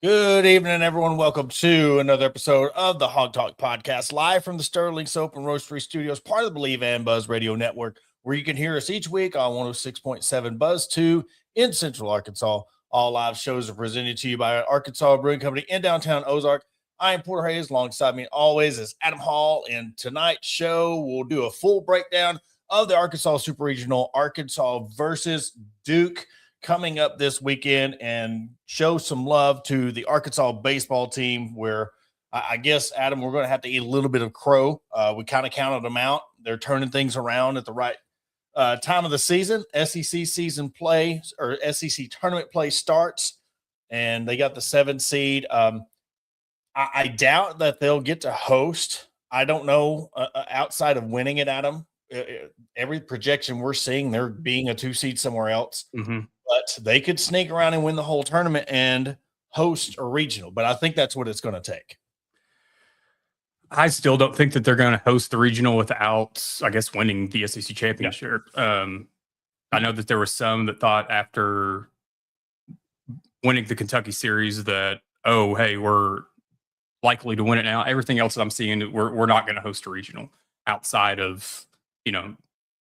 Good evening, everyone. Welcome to another episode of the Hog Talk Podcast, live from the Sterling Soap and Roastery Studios, part of the Believe and Buzz Radio Network, where you can hear us each week on 106.7 Buzz 2 in Central Arkansas. All live shows are presented to you by Arkansas Brewing Company in downtown Ozark. I am Porter Hayes. Alongside me, always, is Adam Hall. And tonight's show, we'll do a full breakdown of the Arkansas Super Regional, Arkansas versus Duke, coming up this weekend, and show some love to the Arkansas baseball team, where I guess, Adam, we're going to have to eat a little bit of crow. We kind of counted them out. They're turning things around at the right time of the season. SEC season play, or SEC tournament play, starts, and they got the 7 seed. I doubt that they'll get to host. I don't know, outside of winning it, Adam. Every projection we're seeing, they're being a 2 seed somewhere else. Mm-hmm. But they could sneak around and win the whole tournament and host a regional. But I think that's what it's going to take. I still don't think that they're going to host the regional without, I guess, winning the SEC championship. Yeah. I know that there were some that thought after winning the Kentucky series that, oh, hey, we're likely to win it now. Everything else that I'm seeing, we're not going to host a regional outside of,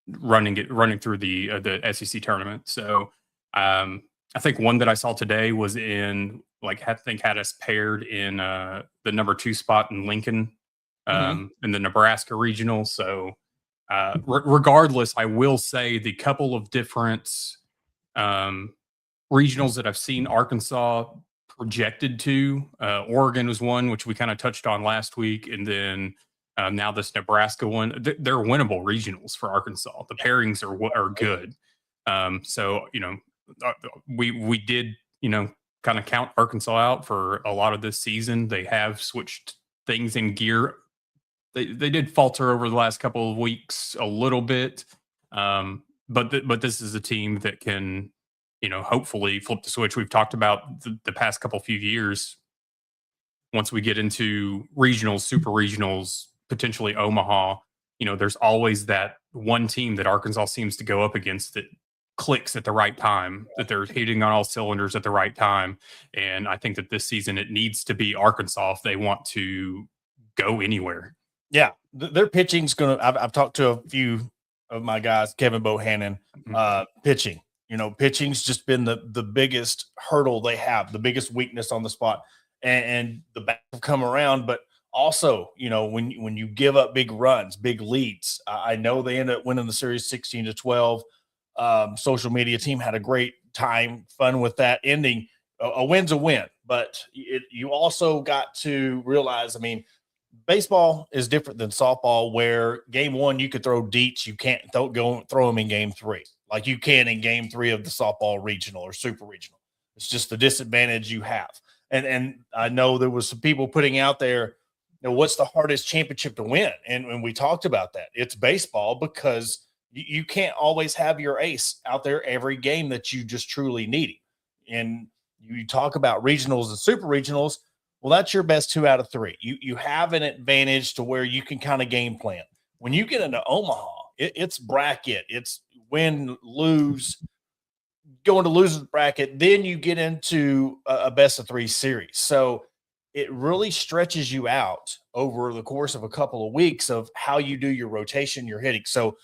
running through the SEC tournament. So I think one that I saw today was in, had us paired in the number 2 spot in Lincoln, in the Nebraska regional. So regardless, I will say the couple of different regionals that I've seen Arkansas projected to, Oregon was one, which we kind of touched on last week. And then now this Nebraska one, they're winnable regionals for Arkansas. The pairings are good. So, we did, kind of count Arkansas out for a lot of this season. They have switched things in gear. They did falter over the last couple of weeks a little bit. But this is a team that can, hopefully flip the switch. We've talked about the past few years. Once we get into regionals, super regionals, potentially Omaha, there's always that one team that Arkansas seems to go up against that clicks at the right time, that they're hitting on all cylinders at the right time. And I think that this season it needs to be Arkansas if they want to go anywhere. Yeah, their pitching's going to, I've talked to a few of my guys, Kevin Bohannon, pitching. Pitching's just been the biggest hurdle they have, the biggest weakness on the spot. And the bats have come around, but also, when you give up big runs, big leads, I know they ended up winning the series 16-12. Social media team had a great time, fun with that ending. A win's a win, but you also got to realize, baseball is different than softball, where game 1 you could throw deets, you can't throw them in game 3 like you can in game 3 of the softball regional or super regional. It's just the disadvantage you have. And I know there was some people putting out there, what's the hardest championship to win? And we talked about that. It's baseball, because you can't always have your ace out there every game that you just truly need. And you talk about regionals and super regionals. Well, that's your best 2 out of 3. You have an advantage to where you can kind of game plan. When you get into Omaha, it's bracket. It's win, lose, go into losers bracket. Then you get into a best of 3 series. So it really stretches you out over the course of a couple of weeks of how you do your rotation, your hitting. So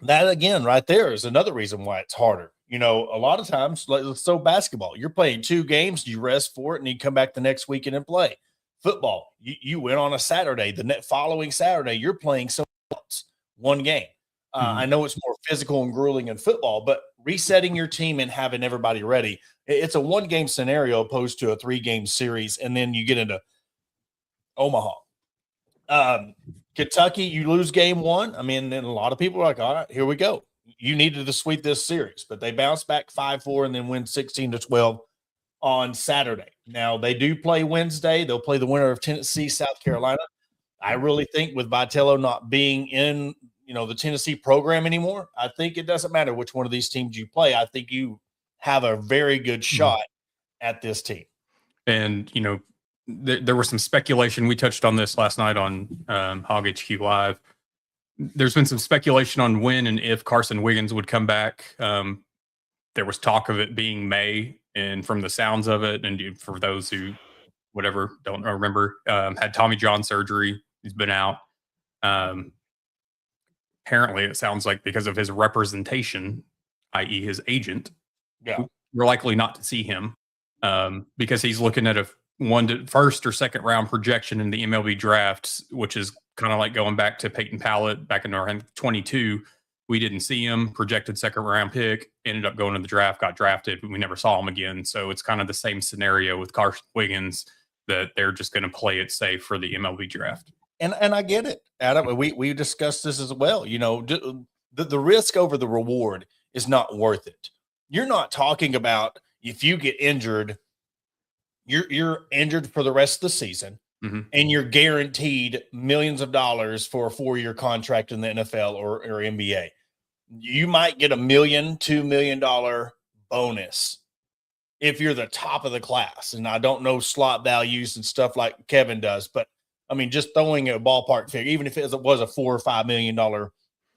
that, again, right there is another reason why it's harder. A lot of times, let's throw basketball. You're playing 2 games, you rest for it, and you come back the next weekend and play. Football, you win on a Saturday. The following Saturday, you're playing someone else, 1 game. I know it's more physical and grueling in football, but resetting your team and having everybody ready, it's a 1-game scenario opposed to a 3-game series, and then you get into Omaha. Kentucky, you lose game 1. Then a lot of people are like, all right, here we go. You needed to sweep this series, but they bounced back 5-4 and then win 16-12 on Saturday. Now, they do play Wednesday. They'll play the winner of Tennessee, South Carolina. I really think with Vitello not being in, the Tennessee program anymore, I think it doesn't matter which one of these teams you play. I think you have a very good shot at this team. And, there was some speculation. We touched on this last night on Hog HQ Live. There's been some speculation on when and if Carson Wiggins would come back. There was talk of it being May, And from the sounds of it, and for those who don't remember, had Tommy John surgery. He's been out. Apparently, it sounds like because of his representation, i.e., his agent, we're likely not to see him because he's looking at a first or second round projection in the MLB draft, which is kind of like going back to Peyton Pallett back in our 22. We didn't see him, projected second round pick, ended up going to the draft, got drafted, but we never saw him again. So it's kind of the same scenario with Carson Wiggins, that they're just going to play it safe for the MLB draft. And I get it, Adam. We discussed this as well. You know, the risk over the reward is not worth it. You're not talking about if you get injured, you're injured for the rest of the season, and you're guaranteed millions of dollars for a 4-year contract in the NFL or NBA. You might get $1 million, $2 million bonus if you're the top of the class. And I don't know slot values and stuff like Kevin does, but I mean, just throwing a ballpark figure, even if it was a $4 or $5 million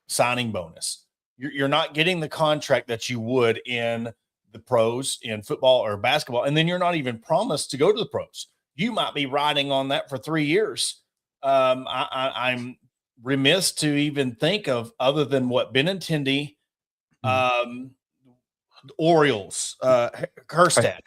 signing bonus, you're not getting the contract that you would in the pros in football or basketball. And then you're not even promised to go to the pros. You might be riding on that for 3 years. I'm remiss to even think of other than what Benintendi, Orioles, Kerstad,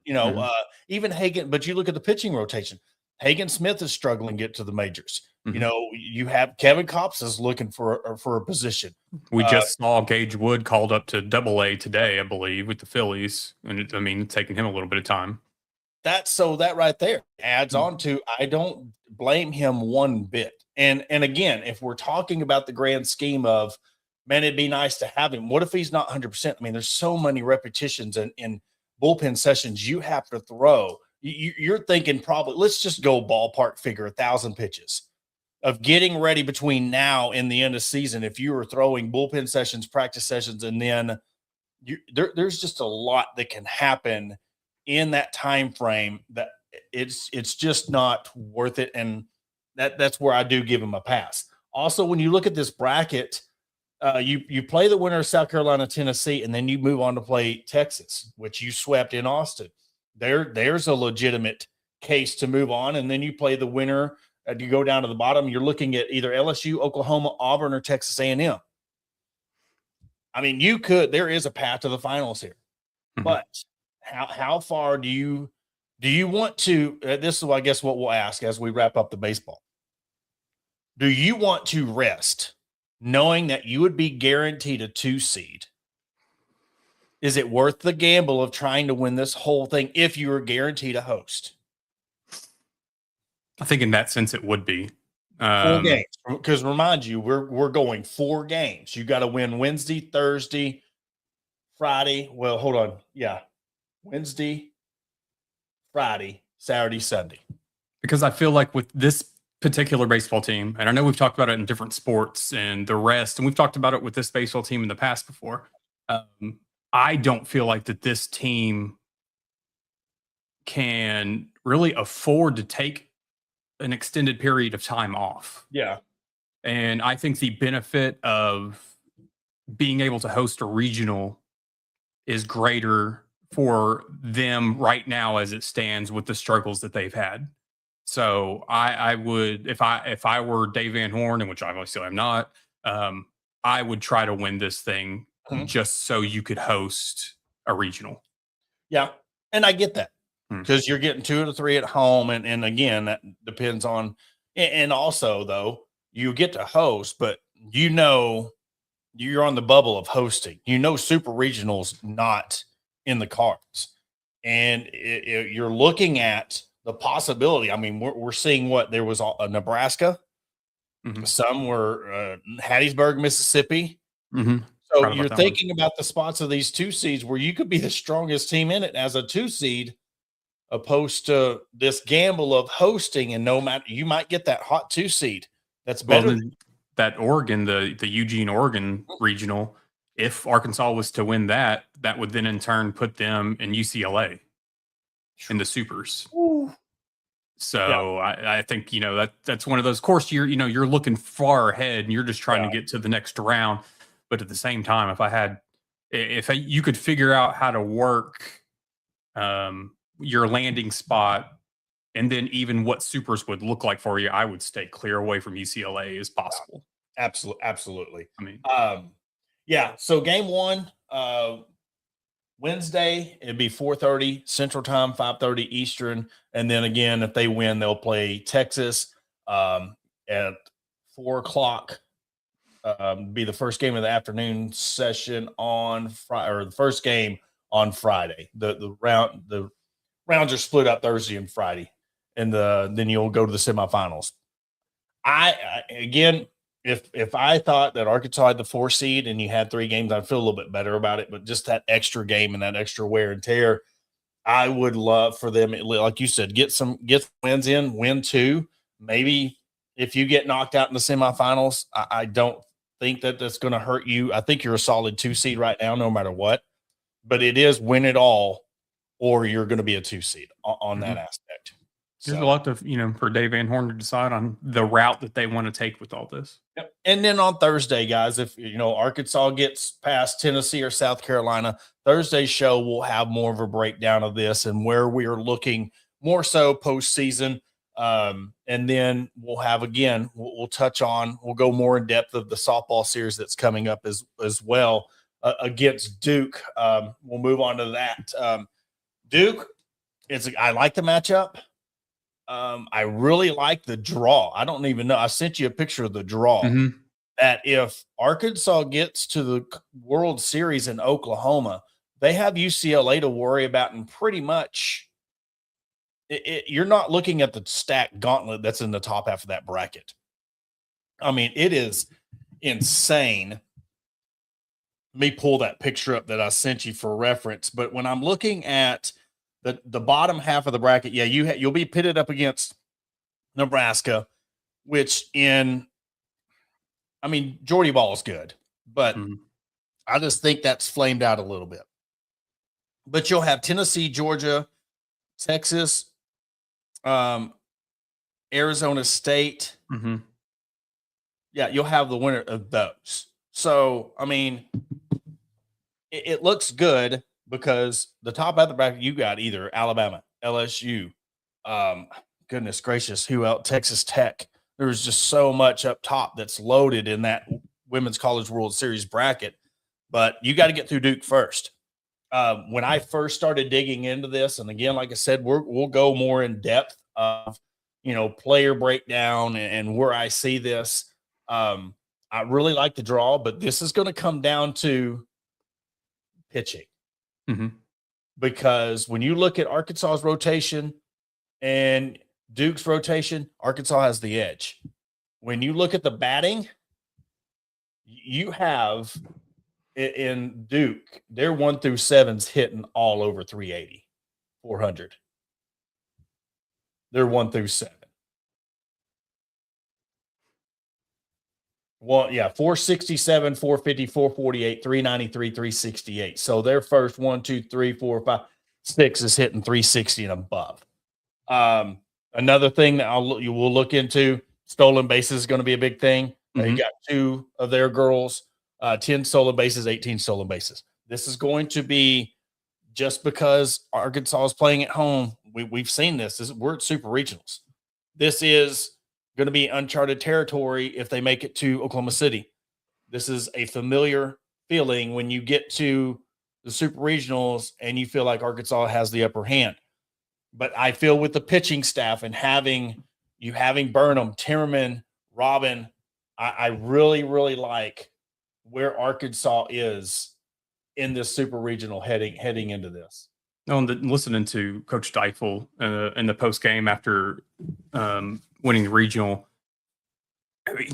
you know, even Hagen. But you look at the pitching rotation. Hagen Smith is struggling to get to the majors. You know, you have Kevin Kopps is looking for a position. We just saw Gage Wood called up to Double-A today, I believe, with the Phillies, and it's taking him a little bit of time. That right there adds on to, I don't blame him one bit. And again, if we're talking about the grand scheme of, man, it'd be nice to have him. What if he's not 100%? I mean, there's so many repetitions in bullpen sessions you have to throw. You're thinking probably, let's just go ballpark figure 1,000 pitches of getting ready between now and the end of season. If you were throwing bullpen sessions, practice sessions, and then there's just a lot that can happen in that time frame that it's just not worth it. And that's where I do give him a pass. Also, when you look at this bracket, you play the winner of South Carolina, Tennessee, and then you move on to play Texas, which you swept in Austin. There's a legitimate case to move on. And then you play the winner. You go down to the bottom. You're looking at either LSU, Oklahoma, Auburn, or Texas A&M. I mean, there is a path to the finals here, but how far do you want to, this is, I guess, what we'll ask as we wrap up the baseball. Do you want to rest knowing that you would be guaranteed a 2 seed? Is it worth the gamble of trying to win this whole thing if you were guaranteed a host? I think in that sense it would be 4 games, because remind you, we're going 4 games. You got to win Wednesday, Thursday, Friday. Well, hold on. Yeah. Wednesday, Friday, Saturday, Sunday. Because I feel like with this particular baseball team, and I know we've talked about it in different sports and the rest, and we've talked about it with this baseball team in the past before. I don't feel like that this team can really afford to take an extended period of time off. Yeah. And I think the benefit of being able to host a regional is greater for them right now as it stands with the struggles that they've had. So I would, if I were Dave Van Horn, and which obviously I'm not, I would try to win this thing just so you could host a regional. Yeah. And I get that because you're getting 2 to 3 at home. And again, that depends on, and also though, you get to host, but you know, you're on the bubble of hosting, super regionals not in the cards. And you're looking at the possibility. I mean, we're seeing what there was a Nebraska, some were Hattiesburg, Mississippi. So you're thinking about the spots of these 2 seeds where you could be the strongest team in it as a 2 seed, opposed to this gamble of hosting. And no matter, you might get that hot 2 seed. That's better than that Oregon, the Eugene, Oregon regional. If Arkansas was to win that would then in turn put them in UCLA in the supers. Ooh. So yeah. I think, that's one of those, of course, you're looking far ahead and you're just trying to get to the next round. But at the same time, if you could figure out how to work your landing spot, and then even what supers would look like for you, I would stay clear away from UCLA as possible. Absolutely. I mean, yeah. So game one, Wednesday, it'd be 4:30 Central Time, 5:30 Eastern, and then again, if they win, they'll play Texas at 4 o'clock. Be the first game of the afternoon session on Friday, or the first game on Friday. The rounds are split up Thursday and Friday, and then you'll go to the semifinals. Again, if I thought that Arkansas had the 4 seed and you had 3 games, I'd feel a little bit better about it. But just that extra game and that extra wear and tear, I would love for them, like you said, get wins in, win 2. Maybe if you get knocked out in the semifinals, I don't think that that's going to hurt you. I think you're a solid 2 seed right now, no matter what. But it is win it all, or you're going to be a 2 seed on that aspect. There's a lot of, for Dave Van Horn to decide on the route that they want to take with all this. Yep. And then on Thursday, guys, if Arkansas gets past Tennessee or South Carolina, Thursday's show will have more of a breakdown of this and where we are looking more so postseason. And then we'll have, again, we'll touch on, we'll go more in depth of the softball series that's coming up as well against Duke. We'll move on to that. Duke, I like the matchup. I really like the draw. I don't even know. I sent you a picture of the draw. That if Arkansas gets to the World Series in Oklahoma, they have UCLA to worry about, and pretty much you're not looking at the stacked gauntlet that's in the top half of that bracket. I mean, it is insane. Let me pull that picture up that I sent you for reference. But when I'm looking at the bottom half of the bracket, yeah, you'll be pitted up against Nebraska, which Jordy Ball is good, but I just think that's flamed out a little bit. But you'll have Tennessee, Georgia, Texas, Arizona State. Yeah, you'll have the winner of those. So, I mean, it looks good, because the top of the bracket, you got either Alabama, LSU, goodness gracious, who else? Texas Tech. There's just so much up top that's loaded in that Women's College World Series bracket. But you got to get through Duke first. When I first started digging into this, and again, like I said, we'll go more in depth of player breakdown and where I see this. I really like the draw, but this is going to come down to pitching. Because when you look at Arkansas's rotation and Duke's rotation, Arkansas has the edge. When you look at the batting, you have in Duke, their 1 through 7's hitting all over 380, 400. They're 1 through 7. Well, yeah, 467, 450, 448, 393, 368. So their first 1, 2, 3, 4, 5, 6 is hitting 360 and above. Another thing that we'll look into, stolen bases is going to be a big thing. You got 2 of their girls, 10 stolen bases, 18 stolen bases. This is going to be, just because Arkansas is playing at home, we've seen this. We're at super regionals. This is going to be uncharted territory if they make it to Oklahoma City. This is a familiar feeling when you get to the super regionals and you feel like Arkansas has the upper hand. But I feel with the pitching staff and having Burnham, Timmerman, Robin, I really, really like where Arkansas is in this super regional heading into this. And listening to Coach Deifel in the post game after winning the regional, I mean,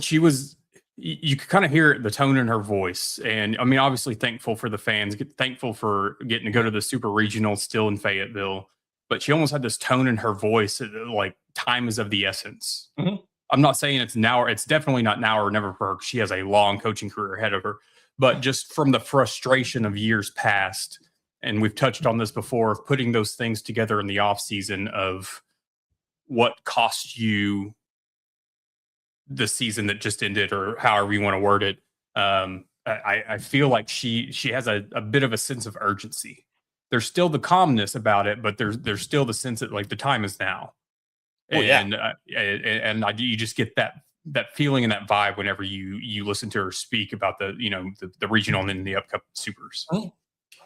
you could kind of hear the tone in her voice. And I mean, obviously thankful for the fans, thankful for getting to go to the super regional still in Fayetteville. But she almost had this tone in her voice, like time is of the essence. I'm not saying it's now, it's definitely not now or never for her. She has a long coaching career ahead of her. But just from the frustration of years past, and we've touched on this before, of putting those things together in the off season of what cost you the season that just ended, or however you want to word it. I feel like she has a bit of a sense of urgency. there's still the calmness about it, but there's still the sense that like the time is now. Oh, And you just get that feeling and that vibe whenever you listen to her speak about the the regional and then the upcoming supers.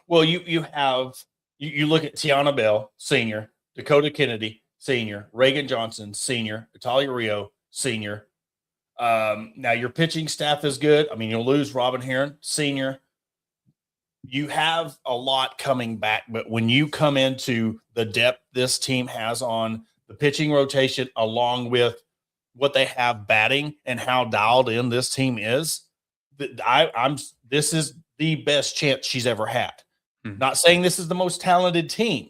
Well, you look at Tiana Bell, senior, Dakota Kennedy, senior, Reagan Johnson, senior, Italia Rio, senior. Now your pitching staff is good. I mean, you'll lose Robin Heron, senior. You have a lot coming back, but when you come into the depth this team has on the pitching rotation, along with what they have batting and how dialed in this team is, this is the best chance she's ever had. Not saying this is the most talented team.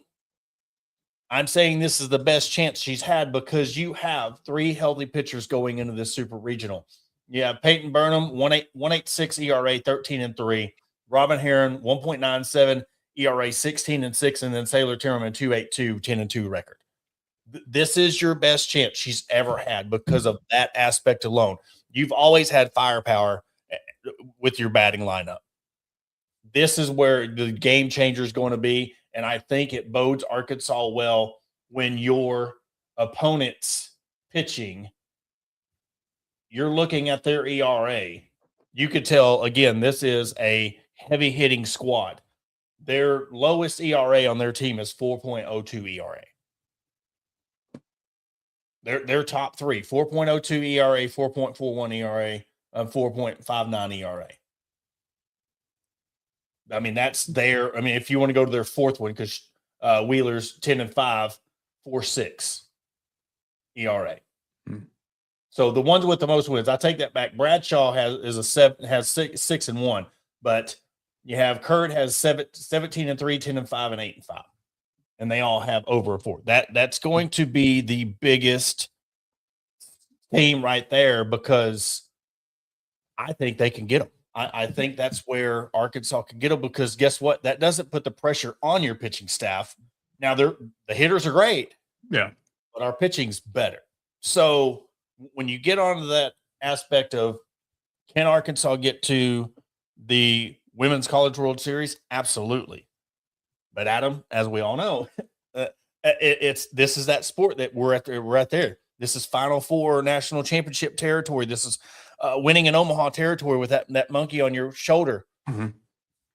I'm saying this is the best chance she's had because you have 3 healthy pitchers going into this super regional. You have Peyton Burnham, 1.86 ERA, 13-3. Robin Heron, 1.97 ERA, 16-6, and then Sailor Timmerman, 2.82, 10-2 record. This is your best chance she's ever had because of that aspect alone. You've always had firepower with your batting lineup. This is where the game changer is going to be, and I think it bodes Arkansas well when your opponent's pitching, you're looking at their ERA. You could tell, again, this is a heavy-hitting squad. Their lowest ERA on their team is 4.02 ERA. They're top 3, 4.02 ERA, 4.41 ERA, 4.59 ERA. I mean, that's their – I mean, if you want to go to their 4th one, because Wheeler's 10-5, 4.6 ERA. So the ones with the most wins, I take that back. Bradshaw has 6-1, but you have Kurt has 17-3, 10-5, and 8-5. And they all have over a 4. That's going to be the biggest team right there because I think they can get them. I think that's where Arkansas can get them because guess what? That doesn't put the pressure on your pitching staff. Now the hitters are great, yeah, but our pitching's better. So when you get onto that aspect of can Arkansas get to the Women's College World Series? Absolutely. But Adam, as we all know, this is that sport that we're at there. This is Final Four national championship territory. This is winning in Omaha territory with that monkey on your shoulder. Mm-hmm.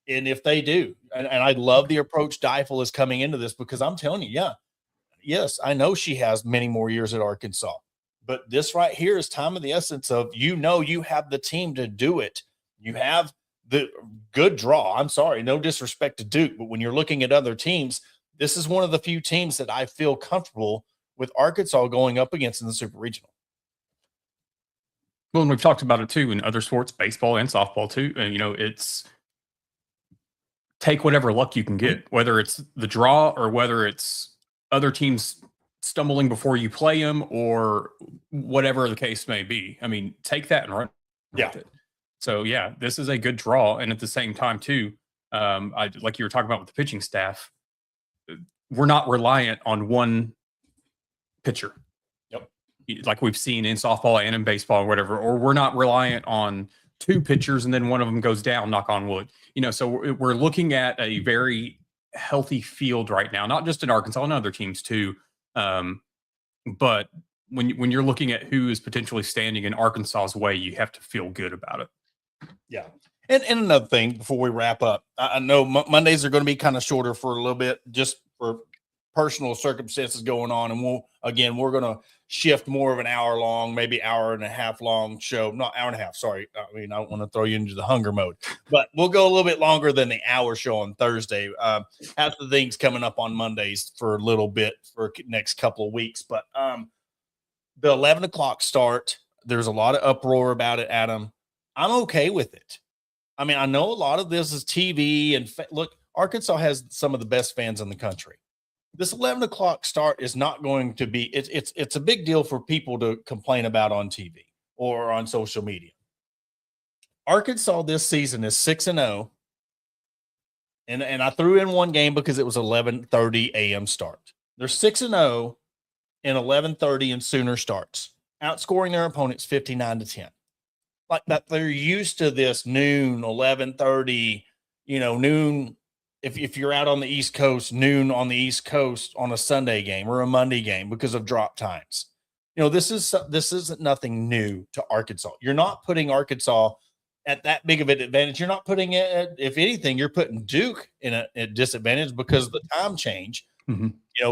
And if they do, and I love the approach Deifel is coming into this because I'm telling you, yes, I know she has many more years at Arkansas, but this right here is time of the essence of, you have the team to do it. You have the good draw. I'm sorry, no disrespect to Duke, but when you're looking at other teams, this is one of the few teams that I feel comfortable with Arkansas going up against in the Super Regional. Well, and we've talked about it too in other sports, baseball and softball too. And it's take whatever luck you can get, whether it's the draw or whether it's other teams stumbling before you play them or whatever the case may be. I mean, take that and run with it. So yeah, this is a good draw. And at the same time too, like you were talking about with the pitching staff, we're not reliant on one pitcher. Yep. Like we've seen in softball and in baseball or whatever, or we're not reliant on 2 pitchers and then one of them goes down, knock on wood. So we're looking at a very healthy field right now, not just in Arkansas and other teams too. But when you're looking at who is potentially standing in Arkansas's way, you have to feel good about it. Yeah. And another thing before we wrap up, I know Mondays are going to be kind of shorter for a little bit, just for personal circumstances going on. And we're going to shift more of an hour long, maybe hour and a half long show, not hour and a half. Sorry. I mean, I don't want to throw you into the hunger mode, but we'll go a little bit longer than the hour show on Thursday. Have the things coming up on Mondays for a little bit for next couple of weeks, but the 11 o'clock start, there's a lot of uproar about it, Adam. I'm okay with it. I mean, I know a lot of this is TV and look, Arkansas has some of the best fans in the country. This 11 o'clock start is not going to be, it's a big deal for people to complain about on TV or on social media. Arkansas this season is 6-0. And I threw in one game because it was 11:30 a.m. start. They're 6-0 in 11:30 and sooner starts, outscoring their opponents 59-10. Like that, they're used to this noon, 11:30, noon if you're out on the East Coast, noon on the East Coast on a Sunday game or a Monday game because of drop times. This isn't nothing new to Arkansas. You're not putting Arkansas at that big of an advantage. You're not putting it at, if anything, you're putting Duke in a disadvantage because of the time change,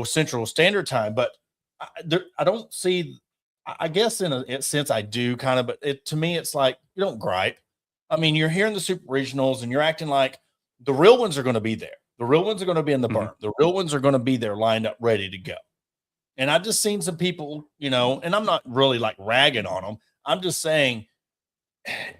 Central Standard Time. But I don't see, I guess in a sense I do kind of, but to me, it's like, you don't gripe. I mean, you're here in the super regionals and you're acting like the real ones are going to be there. The real ones are going to be in the berm. The real ones are going to be there lined up, ready to go. And I've just seen some people, and I'm not really like ragging on them. I'm just saying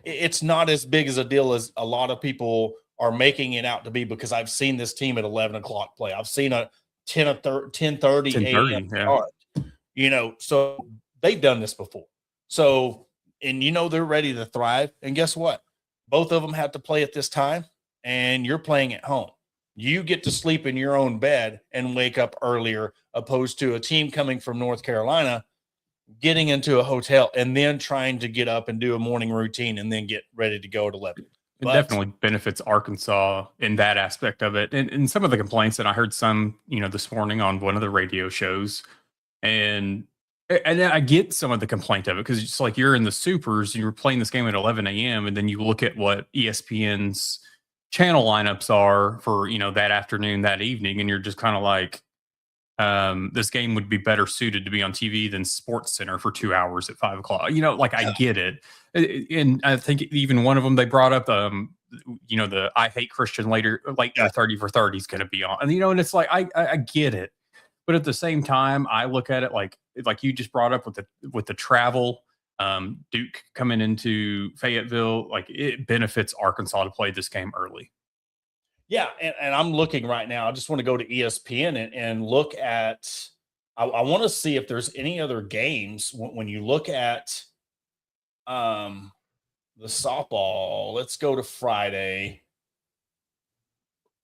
it's not as big as a deal as a lot of people are making it out to be, because I've seen this team at 11 o'clock play. I've seen a 10:30 a.m. start, so they've done this before. So, and they're ready to thrive. And guess what? Both of them have to play at this time, and you're playing at home. You get to sleep in your own bed and wake up earlier, opposed to a team coming from North Carolina, getting into a hotel and then trying to get up and do a morning routine and then get ready to go at 11. It definitely benefits Arkansas in that aspect of it. And some of the complaints, and I heard some, this morning on one of the radio shows, and I get some of the complaint of it, because it's like you're in the supers and you're playing this game at 11 a.m. and then you look at what ESPN's channel lineups are for, that afternoon, that evening, and you're just kind of like, this game would be better suited to be on TV than Sports Center for 2 hours at 5 o'clock. I get it. And I think even one of them, they brought up, the I Hate Christian late 30 for 30 is going to be on. And, and it's like, I get it. But at the same time, I look at it like you just brought up with the travel, Duke coming into Fayetteville, like it benefits Arkansas to play this game early. Yeah, and I'm looking right now. I just want to go to ESPN and look at. I want to see if there's any other games when you look at the softball. Let's go to Friday.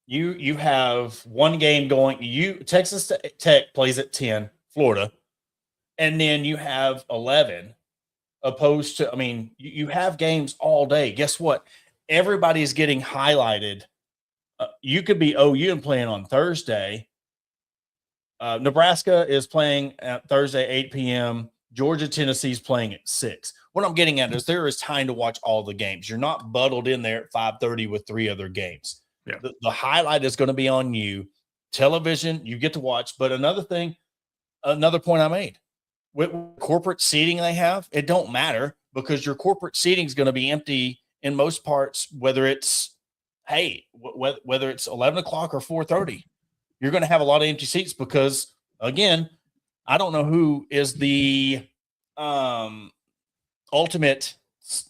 You have one game going. Texas Tech plays at 10, Florida, and then you have 11. Opposed to, you have games all day. Guess what? Everybody's getting highlighted. You could be OU and playing on Thursday. Nebraska is playing at Thursday, 8 p.m. Georgia, Tennessee's playing at 6. What I'm getting at is there is time to watch all the games. You're not bundled in there at 5:30 with 3 other games. Yeah. The highlight is going to be on you. Television, you get to watch. But another point I made, with corporate seating they have, it don't matter, because your corporate seating is going to be empty in most parts, whether it's whether it's 11 o'clock or 4:30, you're going to have a lot of empty seats, because, again, I don't know who is the ultimate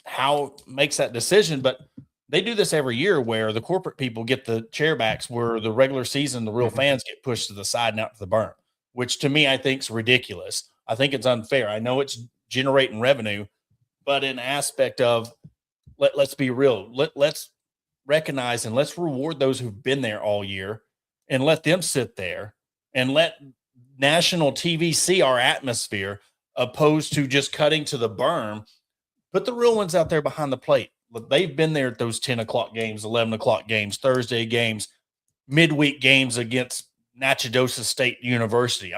how makes that decision, but they do this every year where the corporate people get the chairbacks, where the regular season, the real fans get pushed to the side and out to the berm, which to me, I think is ridiculous. I think it's unfair. I know it's generating revenue, but in aspect of let's be real. Let's recognize and let's reward those who've been there all year, and let them sit there and let national TV see our atmosphere, opposed to just cutting to the berm. Put the real ones out there behind the plate. They've been there at those 10 o'clock games, 11 o'clock games, Thursday games, midweek games against Natchitoches State University.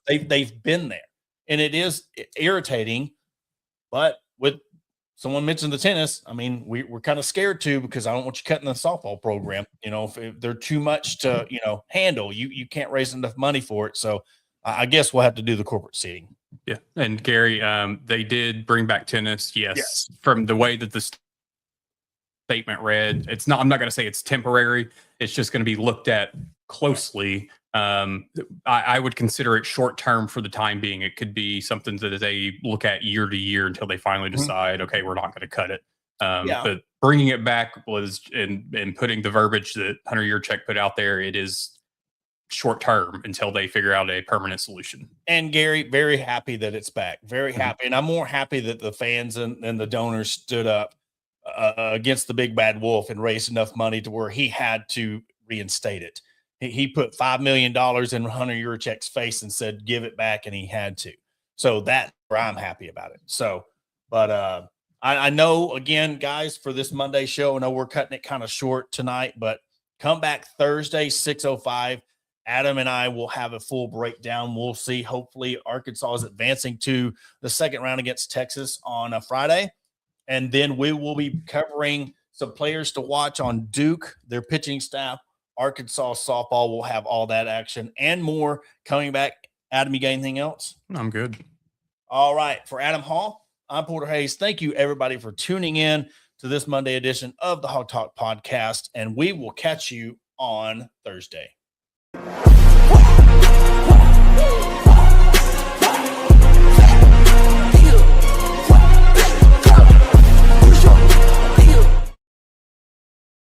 They've been there, and it is irritating. But with someone mentioned the tennis, we're kind of scared too, because I don't want you cutting the softball program. If they're too much to, handle, you can't raise enough money for it. So I guess we'll have to do the corporate seating. Yeah. And Gary, they did bring back tennis. Yes. From the way that the statement read, I'm not going to say it's temporary. It's just going to be looked at closely. I would consider it short term for the time being. It could be something that they look at year to year until they finally decide, okay, we're not going to cut it. But bringing it back was, and putting the verbiage that Hunter Yurchek put out there, it is short term until they figure out a permanent solution. And Gary, very happy that it's back. Very happy. And I'm more happy that the fans and the donors stood up against the big bad wolf and raised enough money to where he had to reinstate it. He put $5 million in Hunter Yurchek's face and said, give it back. And he had to. So that's where I'm happy about it. So, but I know, again, guys, for this Monday show, I know we're cutting it kind of short tonight, but Come back Thursday, 6:05. Adam and I will have a full breakdown. We'll see. Hopefully, Arkansas is advancing to the second round against Texas on a Friday. And then we will be covering some players to watch on Duke, their pitching staff. Arkansas softball will have all that action and more coming back. Adam, you got anything else? I'm good. All right. For Adam Hall, I'm Porter Hayes. Thank you, everybody, for tuning in to this Monday edition of the Hog Talk podcast. And we will catch you on Thursday.